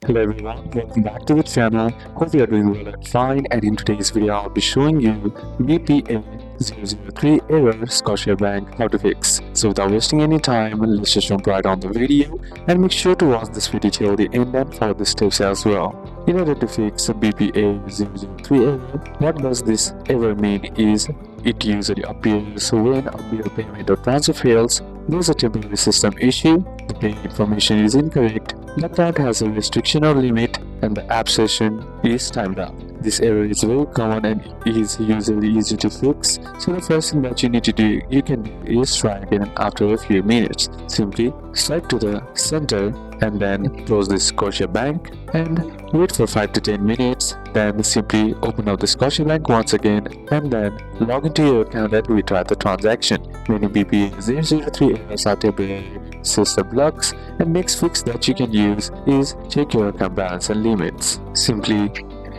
Hello everyone, welcome back to the channel. Hope you are doing well and fine, and in today's video I'll be showing you BPA003 error Scotiabank how to fix. So without wasting any time, let's just jump right on the video and make sure to watch this video till the end and follow the steps as well. In order to fix a BPA003 error, what does this error mean is it usually appears when a bill payment or transfer fails. There's a temporary system issue, the paying information is incorrect, the account has a restriction or limit, and the app session is timed out. This error is very common and is usually easy to fix, so the first thing that you need to do is try again after a few minutes. Simply swipe to the center and then close the Scotiabank and wait for 5 to 10 minutes. Then simply open up the Scotiabank once again and then log into your account and retry the transaction. Many BPA003 errors are temporary system blocks, and next fix that you can use is check your account balance and limits. Simply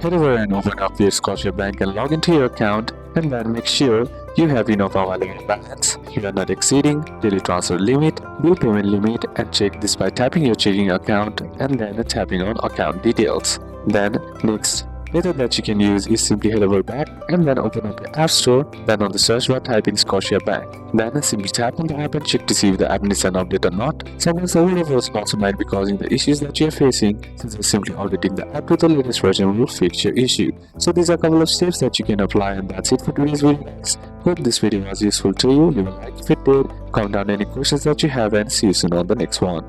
head over and open up your Scotiabank and log into your account, and then make sure you have enough available balance, you are not exceeding daily transfer limit, bill payment limit, and check this by tapping your checking account and then tapping on account details. Then next method that you can use is simply head over back and then open up your app store, then on the search bar type in Scotiabank. Then simply tap on the app and check to see if the app needs an update or not. Sometimes the old version also might be causing the issues that you are facing, since simply updating the app to the latest version will fix your issue. So these are a couple of steps that you can apply, and that's it for today's video guys. Hope this video was useful to you. Leave a like if it did, comment down any questions that you have, and see you soon on the next one.